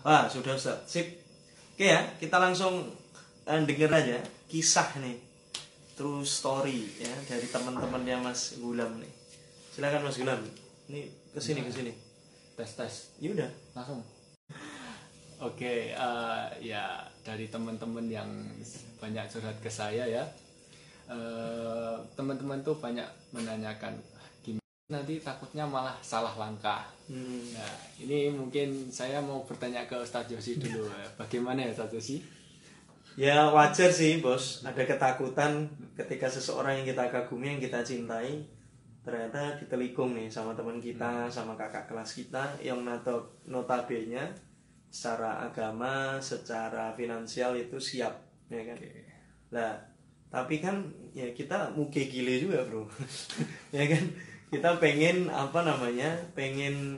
Wah, sudah Ustaz. Sip. Oke ya, kita langsung denger aja kisah nih. True story ya dari teman-temannya Mas Gulam nih. Silakan Mas Gulam. Ini kesini. Tes. Ya udah, Langsung. Oke, ya dari teman-teman yang banyak curhat ke saya ya. Teman-teman tuh banyak menanyakan gimana nanti takutnya malah salah langkah. Nah, ini mungkin saya mau bertanya ke Ustadz Yosi dulu. Bagaimana ya Ustadz Yosi? Ya wajar sih bos, ada ketakutan ketika seseorang yang kita kagumi, yang kita cintai ternyata ditelikung nih sama teman kita, sama kakak kelas kita yang notabene secara agama, secara finansial itu siap, ya kan? Nah, tapi kan ya kita muke gile juga bro, ya kan? Kita pengen pengen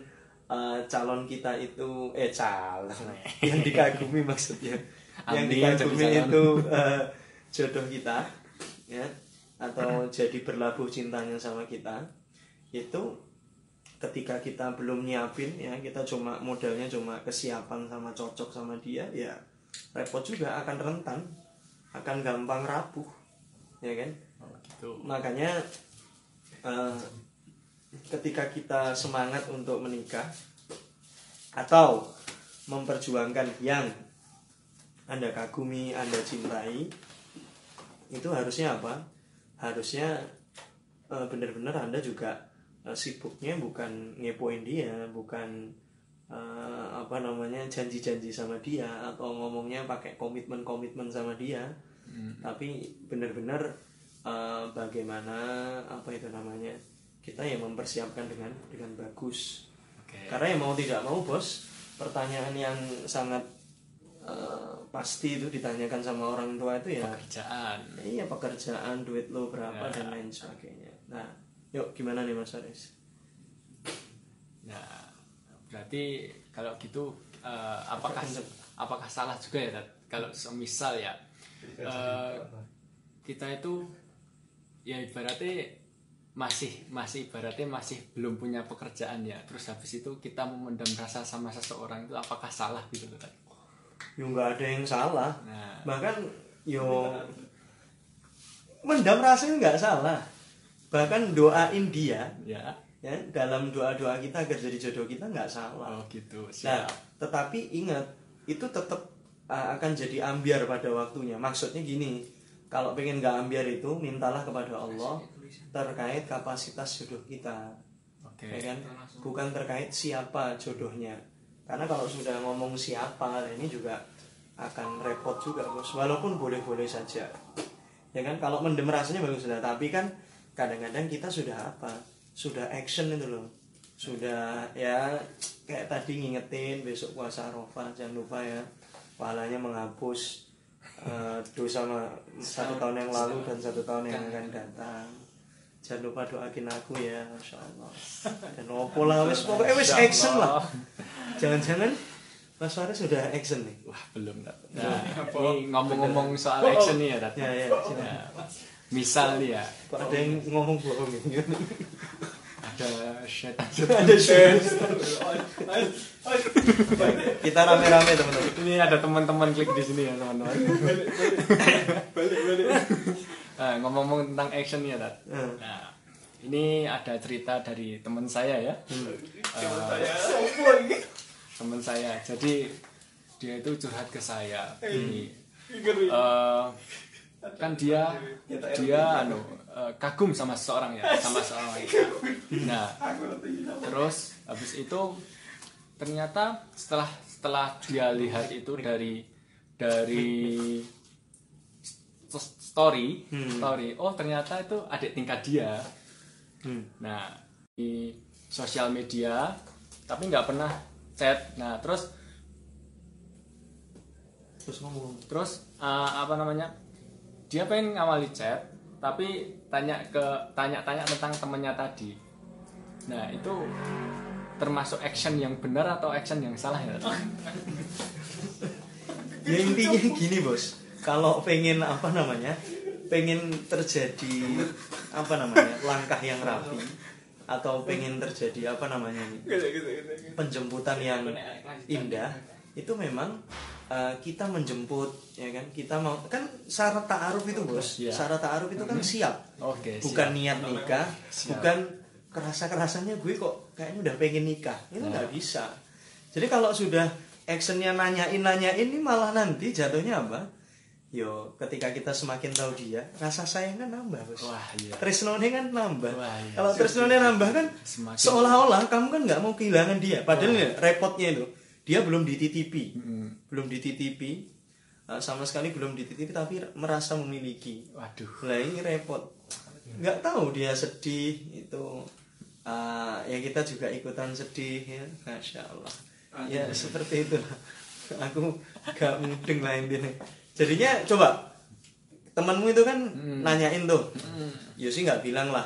calon kita itu calon yang dikagumi maksudnya. Yang dikagumi itu jodoh kita ya, atau jadi berlabuh cintanya sama kita itu ketika kita belum nyiapin ya, kita modalnya cuma kesiapan sama cocok sama dia ya, repot juga, akan rentan, akan gampang rapuh ya kan. Makanya ketika kita semangat untuk menikah atau memperjuangkan yang Anda kagumi, Anda cintai, itu harusnya apa? Harusnya benar-benar Anda juga sibuknya bukan ngepoin dia, bukan janji-janji sama dia atau ngomongnya pakai komitmen sama dia, tapi benar-benar bagaimana kita yang mempersiapkan dengan bagus. Karena ya mau tidak mau bos, pertanyaan yang sangat pasti itu ditanyakan sama orang tua itu ya pekerjaan. Iya, pekerjaan, duit lo berapa dan lain sebagainya. Nah, yuk gimana nih Mas Aris? Nah, berarti kalau gitu apakah salah juga ya Tat? Kalau semisal ya kita itu ya ibaratnya masih belum punya pekerjaan ya, terus habis itu kita memendam rasa sama seseorang, itu apakah salah gitu Tat? Yo nggak ada yang salah. Nah, bahkan mendam rasanya nggak salah. Bahkan doain dia ya dalam doa kita agar jadi jodoh kita nggak salah. Oh gitu. Siap. Nah, tetapi ingat itu tetap akan jadi ambiar pada waktunya. Maksudnya gini, kalau pengen nggak ambiar itu mintalah kepada Allah terkait kapasitas jodoh kita. Ya kan? Bukan terkait siapa jodohnya. Karena kalau sudah ngomong siapa, ini juga akan repot juga bos. Walaupun boleh-boleh saja, ya kan. Kalau mendem rasanya bagus sudah, tapi kan kadang-kadang kita sudah action itu loh, sudah ya kayak tadi ngingetin besok puasa Arafah, jangan lupa ya, pahalanya menghapus dosa 1 tahun yang lalu dan 1 tahun yang akan datang. Jangan lupa doakin aku ya, Masya Allah. Dan opo lah, pokoknya wis action lah. Jangan-jangan Mas Faris sudah action nih? Wah belum Tat. Nah, ini ngomong-ngomong soal action nih ya Tat. Ya. Misal nih ya, ada yang ngomong bohong ini. Ada setan. Kita rame-rame teman-teman. Ini ada teman-teman klik di sini ya teman-teman. Balik. Ngomong-ngomong tentang action ya Tat. Nah, ini ada cerita dari teman saya ya. Teman saya. Jadi dia itu curhat ke saya. Kan dia kagum sama seseorang ya, sama seorang wanita. Nah, terus habis itu ternyata setelah dia lihat itu dari story, oh ternyata itu adik tingkat dia. Nah, di sosial media tapi nggak pernah chat. Nah, terus ngomong. Dia pengen ngawali chat tapi tanya tentang temennya tadi. Nah, itu termasuk action yang benar atau action yang salah ya? Ya intinya gini bos, kalau pengen terjadi langkah yang rapi atau pengen terjadi penjemputan yang indah, itu memang kita menjemput, ya kan, kita mau kan syarat ta'aruf itu bos, syarat ta'aruf itu kan siap, bukan siap. Niat nikah, bukan kerasa-kerasanya gue kok kayaknya udah pengen nikah, itu nggak bisa. Jadi kalau sudah actionnya nanyain ini malah nanti jatuhnya apa? Yo, ketika kita semakin tahu dia, rasa sayang kan nambah bos. Tresnone kan nambah. Kalau tresnone nambah kan seolah-olah kamu kan nggak mau kehilangan dia. Padahal ya, repotnya itu dia belum dititipi, sama sekali belum dititipi tapi merasa memiliki. Waduh. Lah ini repot. Nggak tahu dia sedih itu, ya kita juga ikutan sedih ya, masya Allah. Ya seperti itu. Aku gak mudeng lah intinya. Jadinya coba temanmu itu kan nanyain tuh, Yosi nggak bilang lah,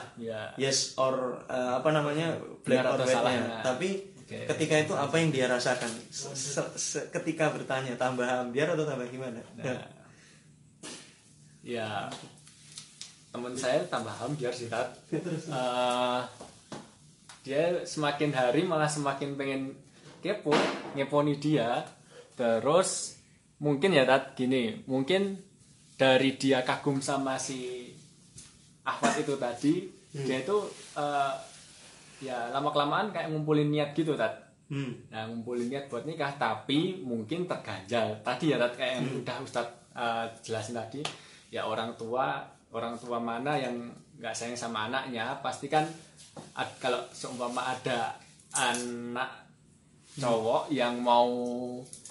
yes or apa namanya black or white-nya, tapi ketika itu apa yang dia rasakan ketika bertanya, tambah ambiar atau tambah gimana? Ya teman saya tambah ambiar sih Tat. Dia semakin hari malah semakin pengen ngeponi dia. Terus mungkin ya Tat gini, mungkin dari dia kagum sama si Ahmad itu tadi, dia itu ya lama-kelamaan kayak ngumpulin niat gitu Tat. Nah ngumpulin niat buat nikah, tapi mungkin terganjal tadi ya Tat, kayak yang udah Ustadz jelasin tadi. Ya orang tua mana yang nggak sayang sama anaknya, pasti kan kalau seumpama ada anak cowok yang mau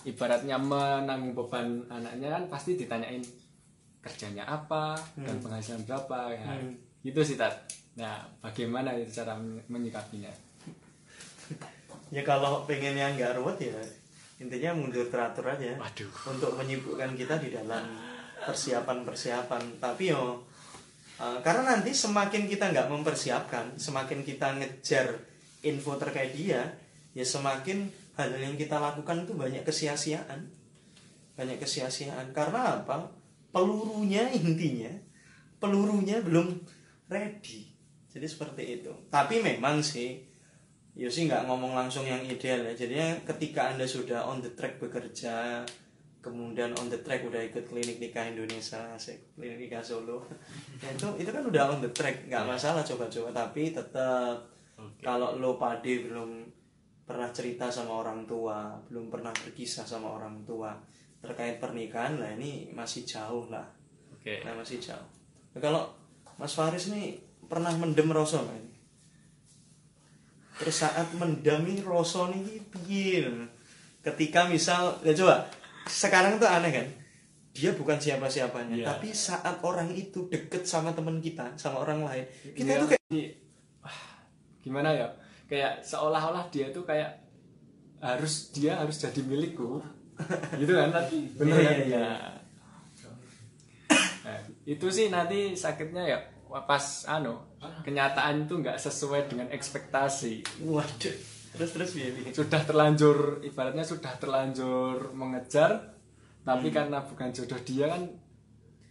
ibaratnya menanggung beban anaknya, kan pasti ditanyain kerjanya apa dan penghasilan berapa ya. Gitu sih Tat. Nah, bagaimana itu cara menyikapinya? Ya kalau pengen yang nggak ruwet ya intinya mundur teratur aja. Waduh. Untuk menyibukkan kita di dalam persiapan. Tapi karena nanti semakin kita nggak mempersiapkan, semakin kita ngejar info terkait dia, ya semakin hal yang kita lakukan itu banyak kesia-siaan. Karena apa? Pelurunya belum ready. Jadi seperti itu. Tapi memang sih Yosi nggak ngomong langsung yang ideal ya. Jadinya ketika Anda sudah on the track bekerja, kemudian on the track udah ikut klinik nikah Indonesia, klinik nikah Solo, ya itu kan udah on the track, nggak masalah coba-coba. Tapi tetap kalau lo pade belum pernah cerita sama orang tua, belum pernah berkisah sama orang tua terkait pernikahan, lah ini masih jauh lah. Nah masih jauh. Nah, kalau Mas Faris nih pernah mendem rasa nggak? Terus saat mendami rasa nih piye? Ketika misal, ya coba sekarang tuh aneh kan, dia bukan siapa-siapanya, tapi saat orang itu deket sama teman kita, sama orang lain, kita tuh kayak gimana ya? Kayak seolah-olah dia tuh kayak harus jadi milikku, gitu kan? Bener kan? Ya. Nah, itu sih nanti sakitnya ya pas kenyataan itu nggak sesuai dengan ekspektasi. Waduh. Terus sudah terlanjur, ibaratnya sudah terlanjur mengejar, tapi karena bukan jodoh dia kan,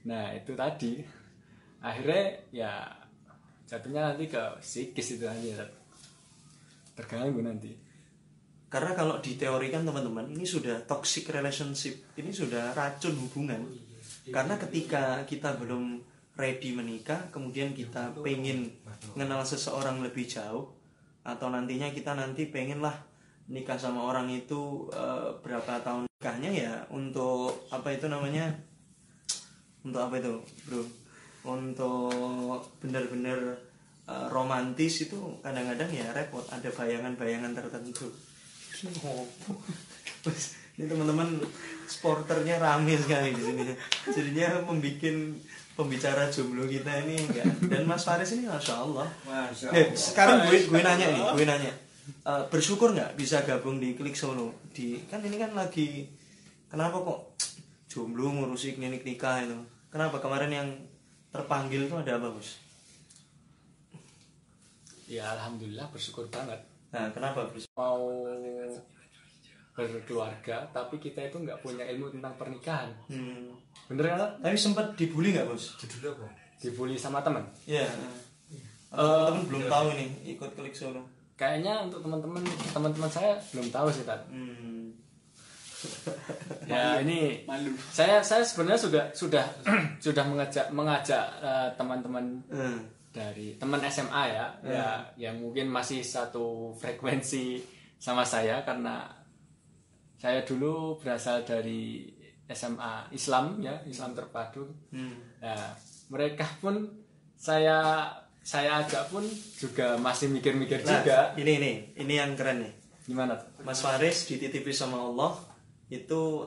nah itu tadi akhirnya ya jatuhnya nanti ke psikis itu aja, terganggu nanti. Karena kalau diteorikan teman-teman, ini sudah toxic relationship, ini sudah racun hubungan. Karena ketika kita belum ready menikah, kemudian kita pengen mengenal seseorang lebih jauh, atau nantinya kita pengen lah nikah sama orang itu berapa tahun nikahnya ya, untuk apa itu namanya, untuk apa itu bro, untuk benar-benar romantis itu kadang-kadang ya repot, ada bayangan-bayangan tertentu. Ini teman-teman sporternya rame sekali di sini, jadinya membuat pembicara jomblo kita ini enggak. Dan Mas Faris ini masya Allah. Sekarang gue nanya, bersyukur nggak bisa gabung di Klik Solo? Kan ini kan lagi, kenapa kok jomblo ngurusi klinik nikah itu? Kenapa kemarin yang terpanggil itu ada apa bos? Ya alhamdulillah bersyukur banget. Nah kenapa bos? Mau berkeluarga tapi kita itu nggak punya ilmu tentang pernikahan. Bener kan? Tapi sempat dibully nggak bos? Dibully sama teman? Iya. Teman belum tahu nih ikut Klik Solo. Kayaknya untuk teman-teman saya belum tahu sih Tat. Ya ini Malu. saya sebenarnya sudah sudah mengajak teman-teman dari teman SMA ya yang mungkin masih satu frekuensi sama saya karena saya dulu berasal dari SMA Islam ya, Islam terpadu. Nah, mereka pun saya ajak pun juga masih mikir-mikir juga. Ini yang keren nih. Gimana tuh? Mas Faris dititipi sama Allah itu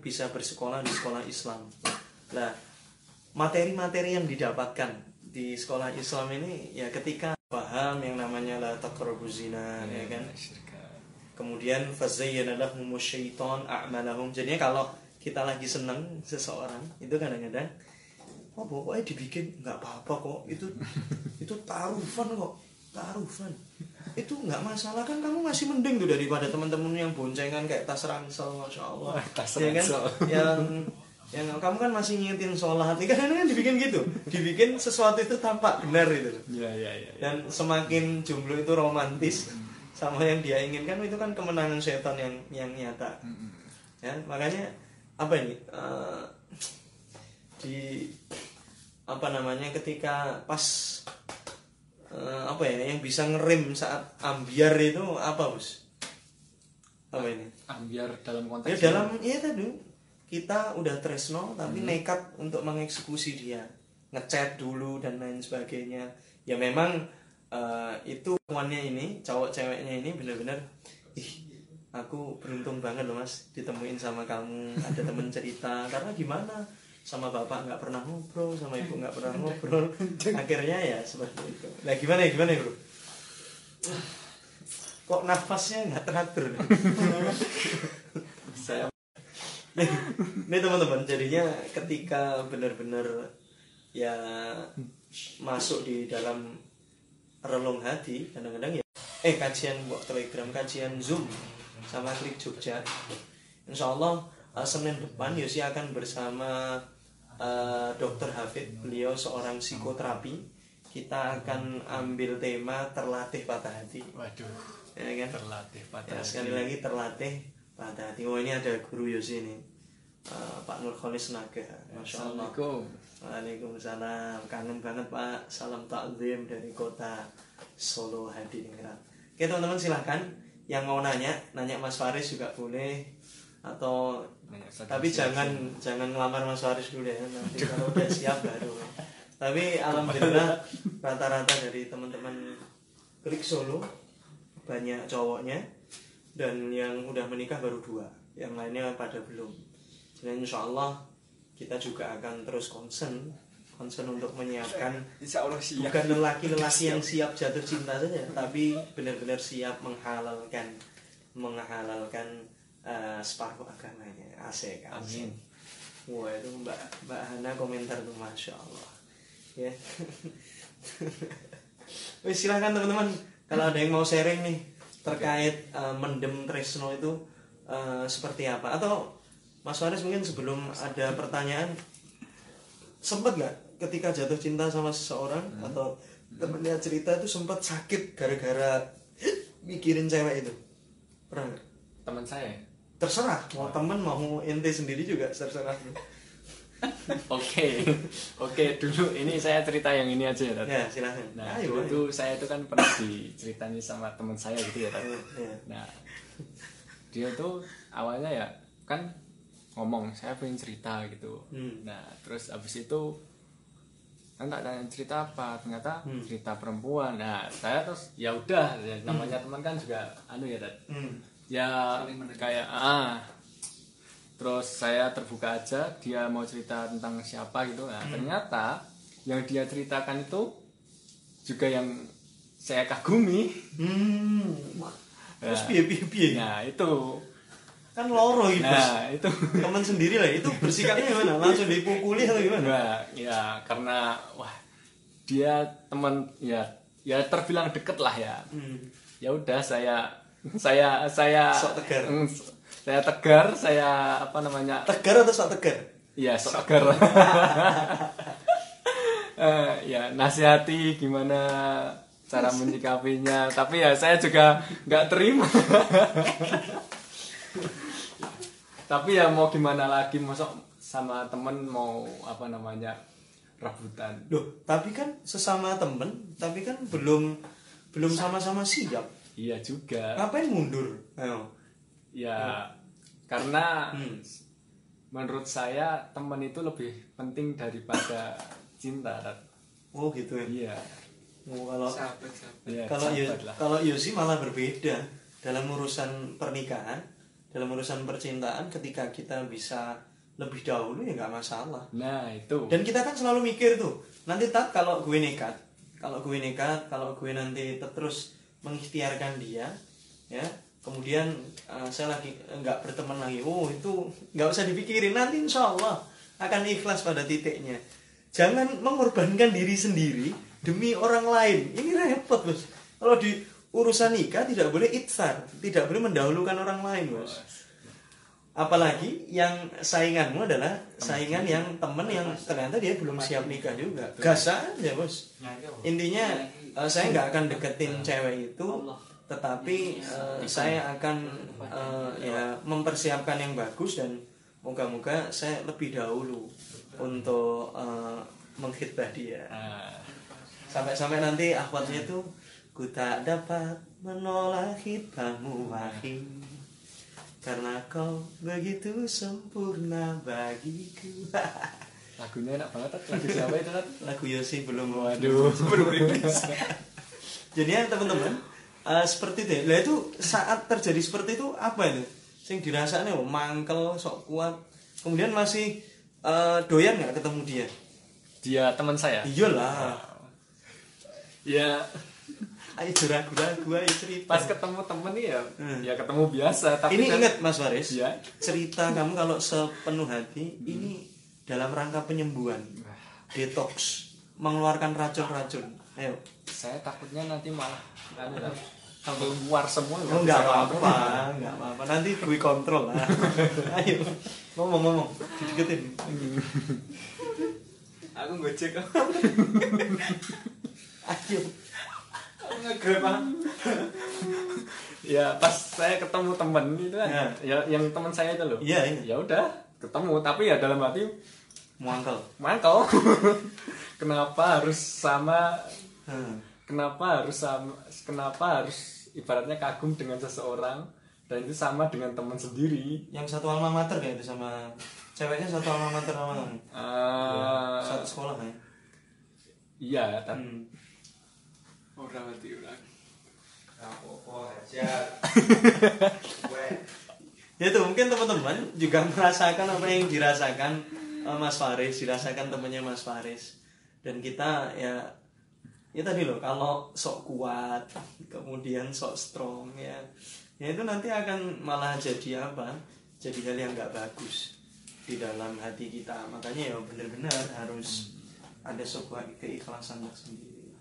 bisa bersekolah di sekolah Islam. Nah, materi-materi yang didapatkan di sekolah Islam ini ya ketika paham yang namanya la taqrabuz zina ya kan. Kemudian fazayyana lahumus syaiton a'malahum. Jadinya kalau kita lagi seneng seseorang itu kadang-kadang pokoknya dibikin nggak apa-apa kok, itu taruhan kok, itu nggak masalah kan, kamu masih mending tuh daripada teman-teman yang boncengan kayak tas ransel, masya Allah, ya kan, yang kamu kan masih ngingetin sholat, kan dibikin gitu, dibikin sesuatu itu tampak benar itu, ya. Dan semakin jomblo itu romantis sama yang dia inginkan, itu kan kemenangan setan yang nyata, ya makanya apa ini ketika pas yang bisa ngerem saat ambiar itu apa bos? Apa ini? Ambiar dalam konteks tadi kita udah tresno tapi nekat untuk mengeksekusi dia, ngechat dulu dan lain sebagainya. Ya memang itu temannya ini, cowok ceweknya ini benar-benar aku beruntung banget loh mas ditemuin sama kamu, ada temen cerita, karena gimana sama bapak nggak pernah ngobrol, sama ibu nggak pernah ngobrol, akhirnya ya seperti itu. Nah gimana bro? Kok nafasnya nggak teratur? Saya ini teman-teman, jadinya ketika benar-benar ya masuk di dalam relung hati, kadang-kadang ya kajian buat Telegram, kajian Zoom sama Klik Jogja, Insya Allah Senin depan Yosi akan bersama Dr. Hafid, beliau seorang psikoterapi. Kita akan ambil tema terlatih patah hati. Waduh, ya kan? Terlatih patah hati. Sekali lagi terlatih patah hati. Oh ini ada guru Yosi ini, Pak Nur Kholis Naga. Masya Allah. Waalaikumsalam. Kangen banget Pak. Salam takzim dari kota Solo Hadiningrat. Oke teman-teman, silahkan yang mau nanya Mas Faris juga boleh, atau tapi jangan ngelamar Mas Faris dulu ya, nanti kalau udah siap baru. Tapi alhamdulillah rata-rata dari teman-teman Klik Solo banyak cowoknya, dan yang udah menikah baru 2, yang lainnya pada belum. Jadi insya Allah kita juga akan terus concern untuk menyiapkan, bukan lelaki-lelaki yang siap jatuh cinta saja, tapi benar-benar siap menghalalkan separuh agamanya. Asik. Amin. Wah itu Mbak Hana komentar tuh, masya Allah. Ya. Wih, silahkan teman-teman, kalau ada yang mau sharing nih terkait mendem tresno itu seperti apa, atau Mas Faris mungkin sebelum ada pertanyaan, sempat nggak ketika jatuh cinta sama seseorang atau temennya cerita itu sempat sakit gara-gara mikirin cewek itu, pernah nggak? Teman saya. Terserah, mau temen mau ente sendiri juga terserah. Oke, dulu ini saya cerita yang ini aja ya Tat. Ya silahkan. Nah dulu tuh saya itu kan pernah diceritain sama teman saya gitu ya Tat. Nah dia tuh awalnya ya kan ngomong saya pengen cerita gitu. Nah terus abis itu kan tak tanya cerita apa, ternyata cerita perempuan. Nah saya terus ya udah, namanya teman kan juga ya Tat. Ya kayak terus saya terbuka aja, dia mau cerita tentang siapa gitu. Nah ternyata yang dia ceritakan itu juga yang saya kagumi. Terus piye? Nah itu kan loro gitu. Nah itu teman sendiri lah, itu bersikapnya gimana? Langsung dipukuli atau gimana? Nah, ya karena dia teman ya terbilang deket lah ya. Ya udah saya sok tegar. Saya tegar, saya tegar atau sok tegar? Iya, sok tegar. Ya nasihati gimana cara menyikapinya, tapi ya saya juga nggak terima. Tapi ya mau gimana lagi, masuk sama temen mau apa namanya rebutan. Loh, tapi kan sesama temen, tapi kan belum sama-sama siap. Iya juga. Ngapain mundur? Ayo. Ya karena menurut saya teman itu lebih penting daripada cinta. Oh gitu ya. Iya. Oh, kalau Sahabat. Ya, kalau sahabat lah. kalau Yosi malah berbeda dalam urusan pernikahan, dalam urusan percintaan. Ketika kita bisa lebih dahulu ya nggak masalah. Nah itu. Dan kita kan selalu mikir tuh, nanti kalau gue nekat, kalau gue nanti terus mengikhtiarkan dia, ya, kemudian saya lagi nggak berteman lagi, oh itu nggak usah dipikirin, nanti insya Allah akan ikhlas pada titiknya. Jangan mengorbankan diri sendiri demi orang lain, ini repot bos. Kalau di urusan nikah tidak boleh itsar, tidak boleh mendahulukan orang lain bos. Apalagi yang sainganmu adalah saingan yang temen yang ternyata dia belum siap nikah juga. Gas aja bos. Intinya saya nggak akan deketin cewek itu, tetapi saya akan ya mempersiapkan yang bagus dan moga-moga saya lebih dahulu untuk mengkhitbah dia. Sampai-sampai nanti akhwatnya tuh, ku tak dapat menolak khitbahmu wahai, karena kau begitu sempurna bagiku. Lagunya enak banget. Lagu siapa itu? Lagu Yosi belum. Waduh. Belum rilis. Jadi ya teman-teman, seperti itu. Lah itu saat terjadi seperti itu apa itu? Sing dirasane mangkel, sok kuat. Kemudian masih doyan nggak ketemu dia? Dia teman saya. Iyalah. Ya Ayo ragu-ragu ayo cerita. pas ketemu temen nih ya, ya ketemu biasa. Tapi Ini kan- ingat Mas Faris, Ya. cerita kamu kalau sepenuh hati ini dalam rangka penyembuhan, detox, mengeluarkan racun-racun. Ayo. Saya takutnya nanti malah keluar semua. Oh, enggak apa-apa, enggak apa-apa. Nanti gue kontrol lah. Ayo. Ngomong, dideketin. Aku ngecek. Ayo. Ngegrab. Ya pas saya ketemu temen itu kan, ya yang teman saya itu loh. Iya, iya. Ya udah ketemu, tapi ya dalam hati Muangkel. mantau. Kenapa harus sama? Hmm. Kenapa harus ibaratnya kagum dengan seseorang dan itu sama dengan teman sendiri? Yang satu alma mater kayak itu sama ceweknya, satu alma mater sama kamu. Satu sekolah kan? Iya, tapi Ora mati ora. Apa aja. Ya itu mungkin teman-teman juga merasakan apa yang dirasakan Mas Faris, dirasakan temannya Mas Faris. Dan kita ya tadi loh, kalau sok kuat, kemudian sok strong ya itu nanti akan malah jadi apa? Jadi hal yang nggak bagus di dalam hati kita. Makanya ya benar-benar harus ada sebuah keikhlasan tersendiri.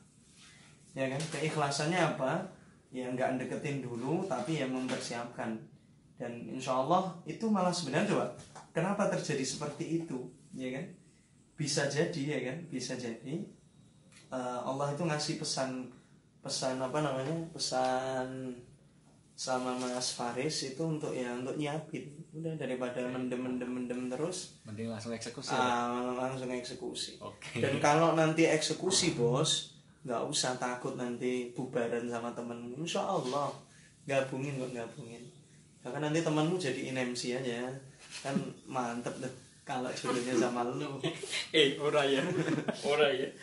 Ya kan, keikhlasannya apa? Ya nggak deketin dulu, tapi yang mempersiapkan. Dan insya Allah itu malah sebenarnya coba, kenapa terjadi seperti itu, ya kan? Bisa jadi ya kan, bisa jadi Allah itu ngasih pesan apa namanya, pesan sama Mas Faris itu untuk nyiapin, udah daripada mendem terus, mending langsung eksekusi. langsung eksekusi. Oke. Dan kalau nanti eksekusi bos, nggak usah takut nanti bubaran sama temenmu, insya Allah gabungin. Bahkan nanti temanmu jadi MC aja, kan mantep deh kalau jodohnya sama lu. Ora ya.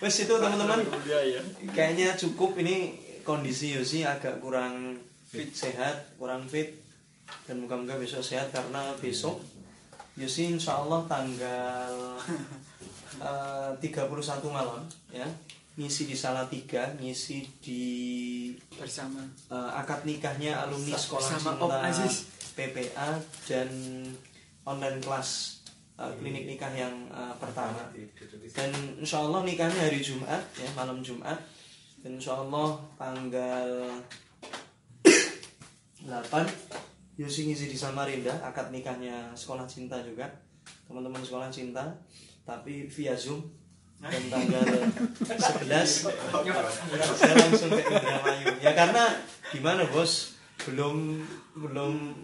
Wes itu teman-teman, Ya. kayaknya cukup. Ini kondisi Yosi agak kurang sehat, kurang fit, dan moga-moga besok sehat karena besok Yosi insya Allah tanggal 31 malam ya, ngisi di Salatiga, ngisi di Bersama akad nikahnya alumni sekolah Sama cinta Om Aziz. PPA dan online kelas klinik nikah yang pertama. Dan insya Allah nikahnya hari Jumat ya, malam Jumat. Dan insya Allah tanggal 8 Yosi ngisi di Samarinda, akad nikahnya sekolah cinta juga, teman-teman sekolah cinta, tapi via Zoom. dan tanggal 11 saya langsung ke Indramayu ya, karena gimana bos, belum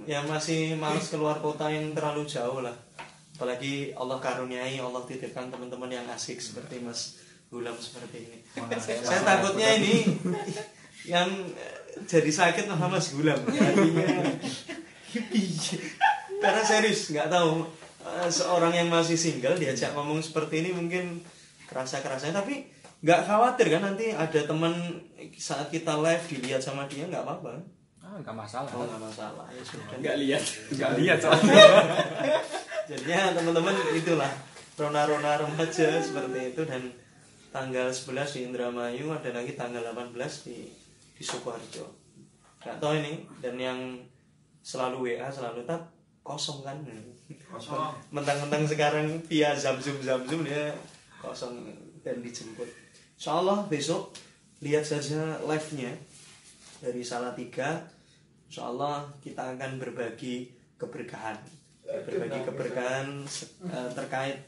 ya masih males keluar kota yang terlalu jauh lah, apalagi Allah karuniai, Allah titipkan teman-teman yang asik seperti Mas Gulam seperti ini. Saya takutnya ini yang jadi sakit sama Mas Gulam artinya karena serius nggak tahu, seorang yang masih single diajak ngomong seperti ini mungkin kerasa-kerasanya, tapi nggak khawatir kan nanti ada teman saat kita live dilihat sama dia, nggak apa-apa. Nggak masalah. Oh, nggak masalah ya sudah. Nggak lihat soalnya. Jadinya teman-teman itulah rona-rona remaja seperti itu, dan tanggal 11 di Indramayu, ada lagi tanggal 18 di Sukoharjo. Nggak tahu ini, dan yang selalu WA selalu tak kosong kan. Kosong. Mentang-mentang sekarang via Zamzum dia kosong dan dijemput. Insyaallah besok lihat saja live-nya dari Salatiga. Insyaallah kita akan berbagi keberkahan terkait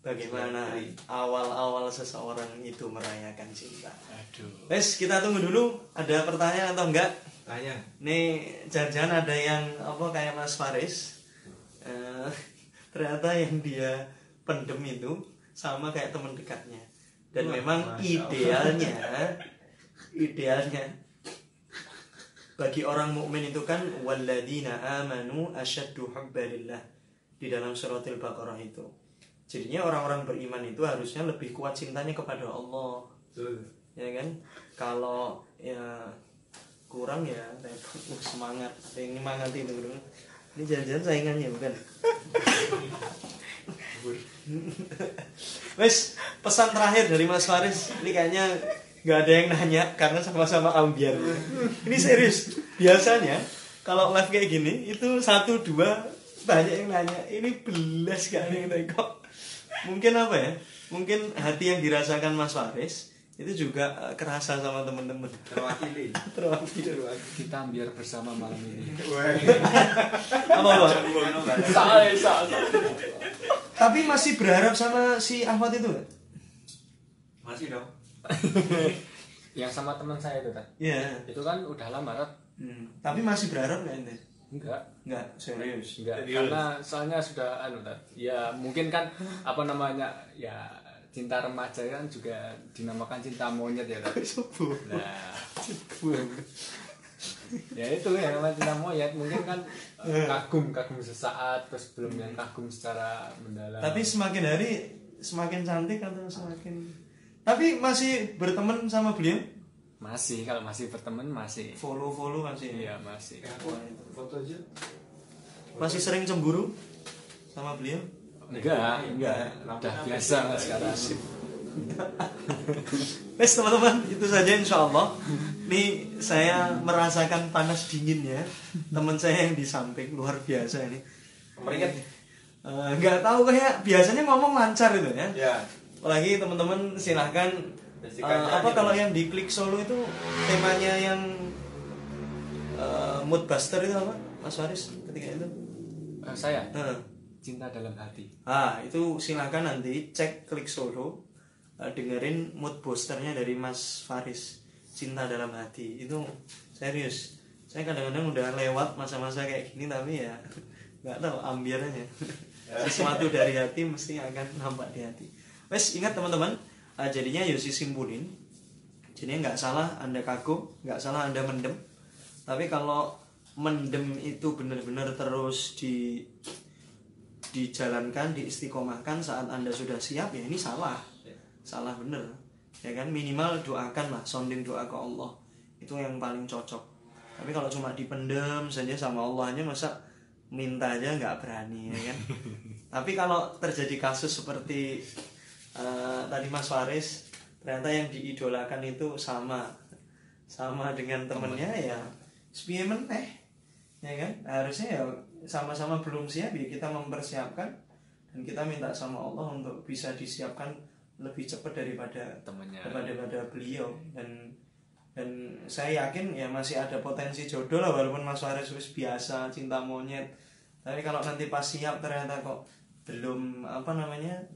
bagaimana awal-awal seseorang itu merayakan cinta. Aduh. Wes, kita tunggu dulu ada pertanyaan atau enggak? Tanya. Nih jangan ada yang apa kayak Mas Faris, ternyata yang dia pendem itu sama kayak teman dekatnya, dan memang idealnya bagi orang mukmin itu kan walladzina amanu asyaddu hubbalillah di dalam suratul Baqarah itu. Jadinya orang-orang beriman itu harusnya lebih kuat cintanya kepada Allah. Ya kan? Kalau ya kurang ya repot. Semangat. Ada yang nyemangati itu bro. Ini jangan-jangan saingannya bukan? Wes, pesan terakhir dari Mas Faris. Ini kayaknya nggak ada yang nanya karena sama-sama ambiar. Ini serius. Biasanya kalau live kayak gini itu 1-2 banyak yang nanya. Ini belas gak ada yang tengok. Mungkin apa ya? Mungkin hati yang dirasakan Mas Faris itu juga kerasa sama teman-teman. Terwakili. Kita biar bersama malam ini. Apa? Salah. Tapi masih berharap sama si Ahmad itu nggak? Masih dong. Yang sama teman saya itu kan. Iya. Itu kan udah lama kan? Tapi masih berharap nggak ente? Enggak, Serius. karena soalnya sudah ya mungkin kan apa namanya ya, cinta remaja kan juga dinamakan cinta monyet ya kan. Nah, ya itu yang namanya cinta monyet, mungkin kan kagum sesaat, terus belum yang kagum secara mendalam. Tapi semakin hari semakin cantik atau semakin, tapi masih berteman sama beliau? Masih, kalau masih berteman masih. Follow masih. Iya, masih. Foto aja. Masih sering cemburu sama beliau? Enggak. Udah biasa lah sekarang. Wes teman-teman, itu saja insyaallah. Nih saya merasakan panas dinginnya teman saya yang di samping, luar biasa ini. Meringat. Nggak tahu kayak biasanya ngomong lancar itu ya. Ya. Apalagi teman-teman silahkan apa kalau yang di Klik Solo itu temanya yang mood buster itu apa Mas Faris ketika itu? Saya cinta dalam hati. Itu silahkan nanti cek Klik Solo, dengerin mood boosternya dari Mas Faris, cinta dalam hati. Itu serius, saya kadang-kadang udah lewat masa-masa kayak gini tapi ya nggak tahu ambiarnya. Sesuatu dari hati mesti akan nampak di hati. Wes, ingat teman-teman, jadinya Yosi simpulin, jadinya nggak salah Anda kagum, nggak salah Anda mendem. Tapi kalau mendem itu benar-benar terus dijalankan, diistiqomahkan saat Anda sudah siap, ya ini salah bener, ya kan. Minimal doakan lah, sounding doa ke Allah, itu yang paling cocok. Tapi kalau cuma dipendem saja sama Allahnya, masa minta aja nggak berani, ya kan. Tapi kalau terjadi kasus seperti tadi Mas Faris, ternyata yang diidolakan itu sama dengan temennya, ya sepiye meneh, ya kan. Harusnya ya sama-sama belum siap, ya kita mempersiapkan dan kita minta sama Allah untuk bisa disiapkan lebih cepat daripada temennya, daripada beliau. Dan saya yakin ya masih ada potensi jodoh lah, walaupun Mas Faris biasa cinta monyet. Tapi kalau nanti pas siap ternyata kok belum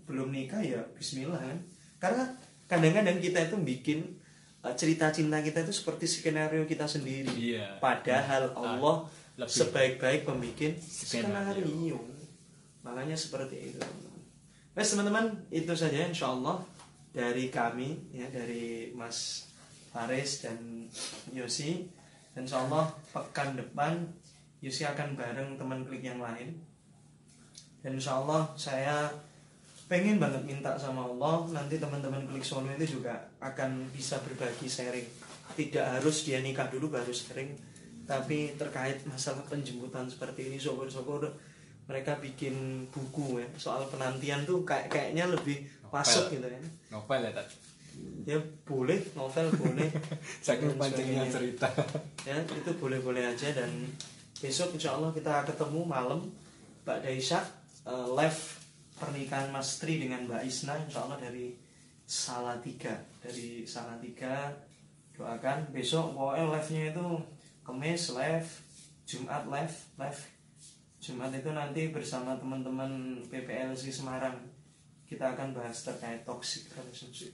belum nikah, ya bismillah kan. Karena kadang-kadang kita itu bikin cerita cinta kita itu seperti skenario kita sendiri. Iya. Padahal Allah lebih sebaik-baik pembikin skenario. skenario. Makanya seperti itu. Baik teman-teman, itu saja insyaallah dari kami ya, dari Mas Faris dan Yosi. Insyaallah pekan depan Yosi akan bareng teman klik yang lain. Dan insyaallah saya pengen banget minta sama Allah nanti teman-teman klik sono itu juga akan bisa berbagi sharing. Tidak harus dia nikah dulu baru sharing, tapi terkait masalah penjemputan seperti ini, syukur-syukur mereka bikin buku ya soal penantian tuh kayaknya lebih masuk gitu ya. Novel ya Tat? Ya boleh, novel boleh. Saking Dan panjangnya sebagainya. cerita. Ya itu boleh-boleh aja. Dan besok insya Allah kita ketemu malam Mbak Daisha live pernikahan Mas Tri dengan Mbak Isna insya Allah dari Salatiga. Dari Salatiga, doakan besok pokoknya live-nya itu Kamis live, Jumat live. Jumat itu nanti bersama teman-teman PPLC Semarang kita akan bahas terkait toxic relationship.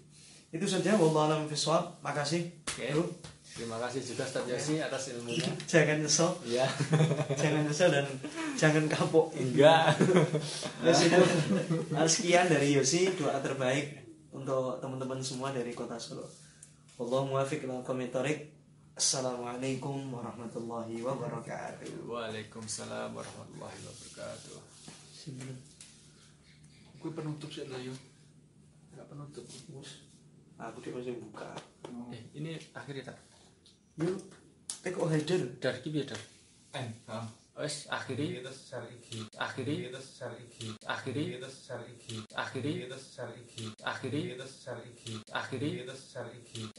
Itu saja, wallahu a'lam bishawab. Makasih. Oke. Bro. Terima kasih juga Ustaz Yosi atas ilmunya. Jangan nyesel. Iya. Jangan nyesel dan jangan kapok. Enggak. Ya sudah. Sekian dari Yosi, doa terbaik untuk teman-teman semua dari Kota Solo. Wallahu muwaffiq ila aqwamit thoriq. Assalamualaikum warahmatullahi wabarakatuh. Waalaikumsalam warahmatullahi wabarakatuh. Gue penutup sih lah yo. Enggak penutup. Aku dia masih buka. Ini akhirnya tak. Yuk, take header. Dar ki piye dar? Ah. Wes akhiri. Kita share IG. Akhiri. Kita share IG. Akhiri. Kita share IG. Akhiri. Kita share IG. Akhiri. Kita share IG. Akhiri. Kita share IG.